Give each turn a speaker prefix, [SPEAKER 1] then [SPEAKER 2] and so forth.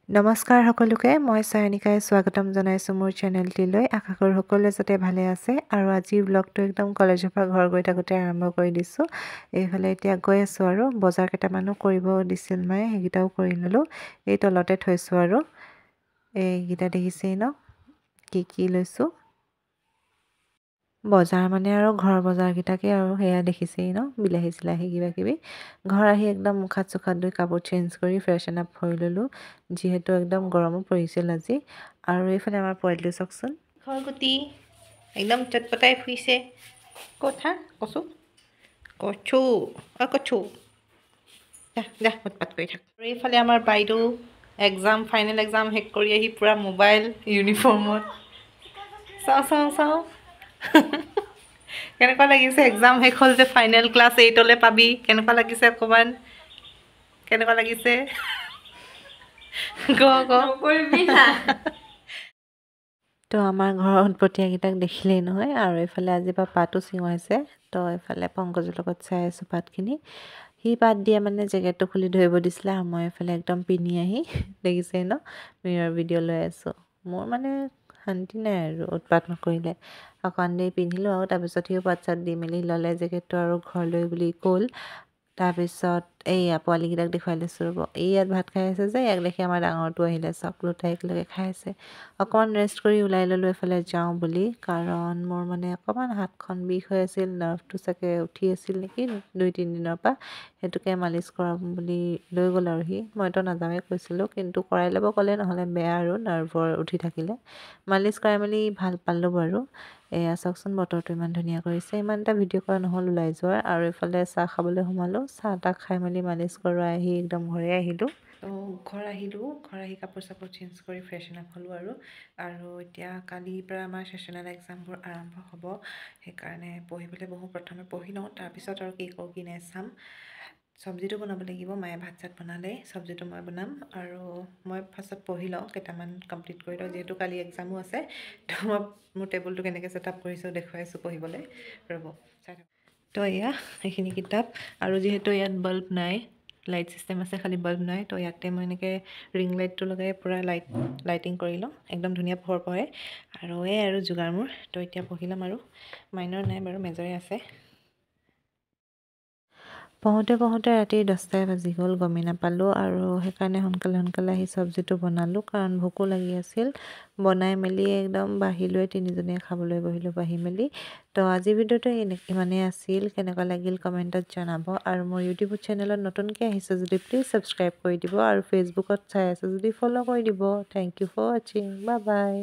[SPEAKER 1] নমস্কাৰ সকলোকে মই সায়নিকাই স্বাগতম জনাইছোঁ মোৰ চেনেলটিলৈ আশা কৰোঁ সকলোৱে যাতে ভালে আছে আৰু আজিৰ ব্লগটো একদম কলেজৰ পৰা ঘৰ গৈ থাকোঁতে আৰম্ভ কৰি দিছোঁ এইফালে এতিয়া গৈ আছোঁ আৰু বজাৰ কেইটামানো কৰিব দিছিল মায়ে সেইকেইটাও কৰি ল'লোঁ এই তলতে থৈছোঁ আৰু এইকেইটা দেখিছেই ন কি লৈছোঁ বজাৰ মানে আৰু ঘৰৰ বজাৰকেইটাকে আৰু সেয়া দেখিছেই ন বিলাহী চিলাহী কিবাকিবি ঘৰ আহি একদম মুখাত চুখাত ধুই কাপোৰ চেঞ্জ কৰি ফ্ৰেছন আপ হৈ ল'লোঁ যিহেতু একদম গৰমো পৰিছিল আজি আৰু এইফালে আমাৰ পোৱালিটো চাওকচোন খৰগুটি একদম চটপটাই ফুৰিছে কথা কচু কচু কচু যা উৎপাত কৰি থাক আৰু এইফালে আমাৰ বাইদেউ ফাইনেল এক্সাম শেষ কৰি আহি পূৰা মোবাইল ইউনিফৰ্মত চাওঁ কেনেকুৱা লাগিছে এক্সাম শেষ হ'ল যে ফাইনেল ক্লাছ 8লৈ পাবি কেনেকুৱা লাগিছে অকণমান কেনেকুৱা লাগিছে তো আমাৰ ঘৰৰ উৎপতীয়াকেইটাক দেখিলেই নহয় আৰু এইফালে আজি পৰা পাতো চিঙাইছে তো এইফালে পংকজৰ লগত চাই আছোঁ পাতখিনি সি পাত দিয়ে মানে জেকেটটো খুলি ধৰিব দিছিলে আৰু মই এইফালে একদম পিন্ধি আহি দেখিছেই ন মিৰৰ ভিডিঅ' লৈ আছোঁ মোৰ মানে শান্তি নাই আৰু উৎপাত নকৰিলে অকণ দেৰি পিন্ধিলোঁ আৰু তাৰপিছত সিও পাত চাত দি মেলি ল'লে জেকেটটো আৰু ঘৰলৈ বুলি গ'ল তাৰপিছত এইয়া পোৱালিকেইটাক দেখুৱাই লৈছোঁ ৰ'ব এই ইয়াত ভাত খাই আছে যে ইয়াক দেখি আমাৰ ডাঙৰটো আহিলে চব দুটাই একেলগে খাই আছে অকণমান ৰেষ্ট কৰি ওলাই ল'লোঁ এইফালে যাওঁ বুলি কাৰণ মোৰ মানে অকণমান হাতখন বিষ হৈ আছিল নাৰ্ভটো চাগে উঠি আছিল নেকি 2-3 দিনৰ পৰা সেইটোকে মালিচ কৰাম বুলি লৈ গ'ল আৰু সি মইতো নাযাওঁৱে কৈছিলোঁ কিন্তু কৰাই ল'ব ক'লে নহ'লে বেয়া আৰু নাৰ্ভৰ উঠি থাকিলে মালিচ কৰাই মেলি ভাল পালোঁ বাৰু এয়া চাওকচোন বতৰটো ইমান ধুনীয়া কৰিছে ইমান এটা ভিডিঅ' কৰা নহ'ল ওলাই যোৱাৰ আৰু এইফালে চাহ খাবলৈ সোমালোঁ চাহ তাহ খাই মেলি মালিচ কৰোৱাই আহি একদম ঘৰে আহিলোঁ ঘৰ আহি কাপোৰ চাপোৰ চেঞ্জ কৰি ফ্ৰেছন আপ হ'লোঁ আৰু এতিয়া কালিৰ পৰা আমাৰ ছেশ্যনেল এক্সামবোৰ আৰম্ভ হ'ব সেইকাৰণে পঢ়িবলৈ প্ৰথমে পঢ়ি লওঁ তাৰপিছত আৰু কি কৰোঁ কি নাই চাম চব্জিটো বনাব লাগিব মায়ে ভাত চাত বনালে চব্জিটো মই বনাম আৰু মই ফাৰ্ষ্টত পঢ়ি লওঁ কেইটামান কমপ্লিট কৰি লওঁ যিহেতু কালি এক্সামো আছে তো মই মোৰ টেবুলটো কেনেকৈ ছেট আপ কৰিছোঁ দেখুৱাইছোঁ পঢ়িবলৈ ৰ'ব চাই থাকক তো এয়া এইখিনি কিতাপ আৰু যিহেতু ইয়াত বাল্ব নাই লাইট চিষ্টেম আছে খালি বাল্ব নাই তো ইয়াতে মই এনেকৈ ৰিং লাইটটো লগাই পূৰা লাইটিং কৰি লওঁ একদম ধুনীয়া পোহৰ পৰে আৰু এই আৰু যোগাৰ মোৰ তো এতিয়া পঢ়ি ল'ম আৰু মাইনৰ নাই বাৰু মেজৰে আছে পঢ়োঁতে ৰাতি 10টাই বাজি গ'ল গমেই নাপালোঁ আৰু সেইকাৰণে সোনকালে আহি চব্জিটো বনালোঁ কাৰণ ভোকো লাগি আছিল বনাই মেলি একদম বাঢ়িলৈ তিনিজনীয়ে খাবলৈ বহিলোঁ বাঢ়ি মেলি তো আজিৰ ভিডিঅ'টো ইমানেই আছিল কেনেকুৱা লাগিল কমেণ্টত জনাব আৰু মোৰ ইউটিউব চেনেলত নতুনকৈ আহিছে যদি প্লিজ ছাবস্ক্ৰাইব কৰি দিব আৰু ফেচবুকত চাই আছে যদি ফ'ল' কৰি দিব থেংক ইউ ফৰ ৱাচিং বাই